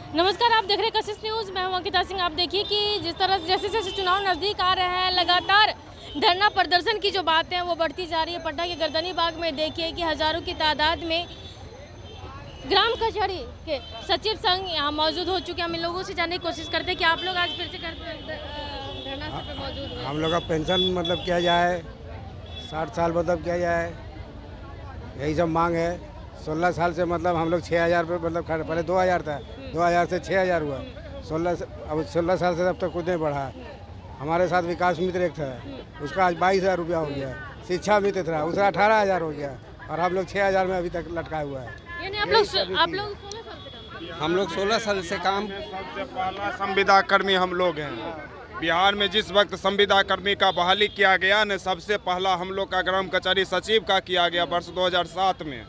नमस्कार, आप देख रहे हैं कशिश न्यूज़। मैं हूं अंकिता सिंह। आप देखिए कि जिस तरह जैसे जैसे चुनाव नज़दीक आ रहे हैं, लगातार धरना प्रदर्शन की जो बातें हैं वो बढ़ती जा रही है। पटना के गर्दनी बाग में देखिए कि हज़ारों की तादाद में ग्राम कचहरी के सचिव संघ यहाँ मौजूद हो चुके हैं। हम इन लोगों से जानने की कोशिश करते हैं कि आप लोग आज फिर से धरना स्थल पर मौजूद हुए। हम लोग का पेंशन मतलब किया जाए, 60 साल मतलब किया जाए, यही सब मांग है। 16 साल से मतलब हम लोग 6,000 पे मतलब पहले 2,000 था, 2,000 से 6,000 हुआ। 16 साल से अब तक कुछ नहीं बढ़ा। हमारे साथ विकास मित्र एक था, उसका आज 22,000 रुपया हो गया। शिक्षा मित्र था, उसका 18,000 हो गया और हम लोग 6,000 में अभी तक लटका हुआ है। यानी आप लोग 16 साल से काम हम लोग 16 साल से काम। सबसे पहला संविदा कर्मी हम लोग हैं। बिहार में जिस वक्त संविदा कर्मी का बहाली किया गया न, सबसे पहला हम लोग का ग्राम कचहरी सचिव का किया गया वर्ष 2007 में,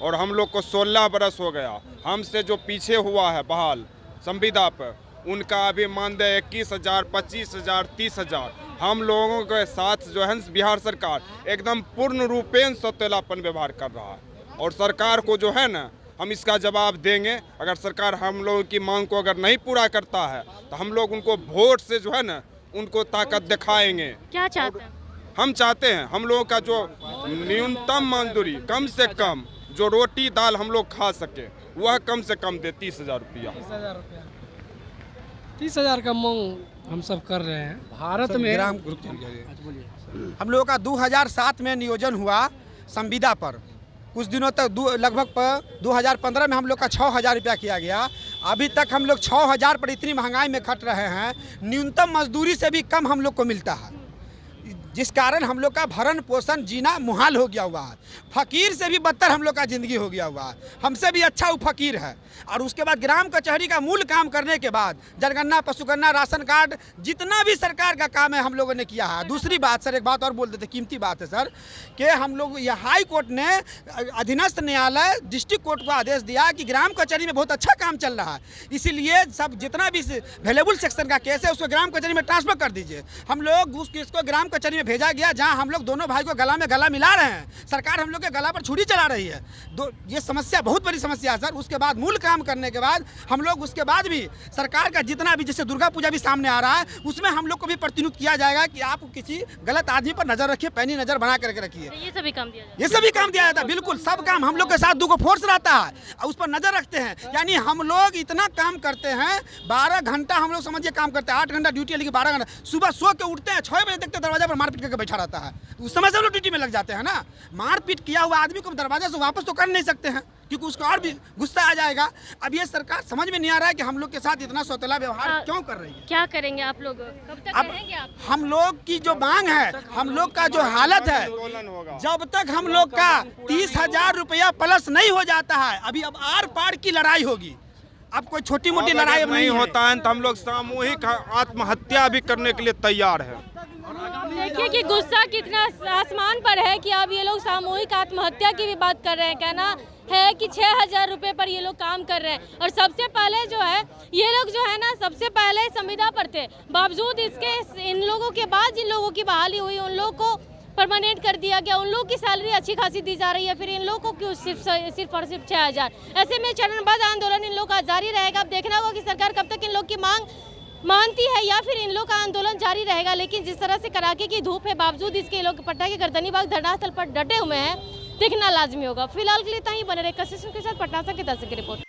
और हम लोग को 16 बरस हो गया। हमसे जो पीछे हुआ है बहाल संविदा पर, उनका अभी मानदेय 21,000, 25,000, 30,000। हम लोगों के साथ जो है बिहार सरकार एकदम पूर्ण रूपेण सौतेलापन व्यवहार कर रहा है, और सरकार को जो है ना, हम इसका जवाब देंगे। अगर सरकार हम लोगों की मांग को अगर नहीं पूरा करता है तो हम लोग उनको वोट से जो है ना, उनको ताकत दिखाएंगे। क्या चाहते हैं? हम चाहते हैं हम लोगों का जो न्यूनतम मजदूरी, कम से कम जो रोटी दाल हम लोग खा सके, वह कम से कम दे 30,000 रुपया। 30,000 का मांग हम सब कर रहे हैं। भारत में ग्राम हम लोगों का 2007 में नियोजन हुआ संविदा पर। कुछ दिनों तक लगभग 2015 में हम लोग का 6,000 रुपया किया गया। अभी तक हम लोग 6,000 पर इतनी महंगाई में खट रहे हैं, न्यूनतम मजदूरी से भी कम हम लोग को मिलता है, जिस कारण हम लोग का भरण पोषण जीना मुहाल हो गया हुआ है। फकीर से भी बदतर हम लोग का ज़िंदगी हो गया हुआ है। हमसे भी अच्छा वो फकीर है। और उसके बाद ग्राम कचहरी का मूल काम करने के बाद जनगणना, पशुगणना, राशन कार्ड, जितना भी सरकार का काम है हम लोगों ने किया है। दूसरी बात सर, एक बात और बोल देते, कीमती बात है सर, कि हम लोग यह हाई कोर्ट ने, अधीनस्थ न्यायालय डिस्ट्रिक्ट कोर्ट को आदेश दिया कि ग्राम कचहरी में बहुत अच्छा काम चल रहा है, इसीलिए सब जितना भी वैल्यूएबल सेक्शन का केस है उसको ग्राम कचहरी में ट्रांसफर कर दीजिए। हम लोग उस केस को ग्राम कचहरी में भेजा गया, जहां हम लोग दोनों भाई को गला में गला मिला रहे हैं। सरकार हम लोग के गला पर छुरी चला रही है। ये समस्या बहुत बड़ी समस्या है सर। उसके बाद मूल काम करने के बाद हम लोग उसके बाद भी सरकार का जितना भी, जैसे दुर्गा पूजा भी सामने आ रहा है, उसमें हम लोग को भी प्रतिनियुक्त किया जाएगा कि आप किसी गलत आदमी पर नजर रखिए, पैनी नजर बना करके रखिए। ये सभी काम दिया जाता है। ये सभी काम दिया जाता है, बिल्कुल सब काम। हम लोग के साथ 2 फोर्स रहता है और उस पर नजर रखते हैं। यानी हम लोग इतना काम करते हैं, 12 घंटा हम लोग समझिए काम करते हैं। 8 घंटा ड्यूटी है, लेकिन 12 घंटा सुबह सो के उठते हैं, 6 बजे तक दरवाजा पर मारपीट करके बैठा रहता है। उस समय से हम लोग ड्यूटी में लग जाते हैं ना। मारपीट किया हुआ आदमी को दरवाजे से वापस तो कर नहीं सकते हैं, क्योंकि उसको और भी गुस्सा आ जाएगा। अब ये सरकार समझ में नहीं आ रहा है कि हम लोग के साथ इतना सौतेला व्यवहार क्यों कर रही है। क्या करेंगे आप लोग? कब तक रहेंगे आप? हम लोग की जो मांग है, हम लोग का जो हालत है, जब तक हम लोग का 30,000 रुपया प्लस नहीं हो जाता है, अभी अब आर पार की लड़ाई होगी। अब कोई छोटी मोटी लड़ाई अब नहीं नहीं होता है तो हम लोग सामूहिक आत्महत्या भी करने के लिए तैयार है। देखिए कि गुस्सा कितना आसमान पर है कि अब ये लोग सामूहिक आत्महत्या की भी बात कर रहे हैं। कहना है कि 6,000 रुपये पर ये लोग काम कर रहे हैं, और सबसे पहले जो है ये लोग जो है ना, सबसे पहले संविदा पर थे। बावजूद इसके इन लोगों के बाद जिन लोगों की बहाली हुई, उन लोगों को परमानेंट कर दिया गया, उन लोगों की सैलरी अच्छी खासी दी जा रही है, फिर इन लोगों को क्यों सिर्फ और सिर्फ 6,000? ऐसे में चरणबद्ध आंदोलन इन लोगों का जारी रहेगा। अब देखना होगा कि सरकार कब तक इन लोग की मांग मानती है या फिर इन लोग का आंदोलन जारी रहेगा। लेकिन जिस तरह से कड़ाके की धूप है, बावजूद इसके लोग पटना के गर्दनी बाग धरना स्थल पर डटे हुए हैं, देखना लाजमी होगा। फिलहाल के लिए इतना ही। बने रहे कशिश के साथ पटना से अंकिता सिंह की रिपोर्ट।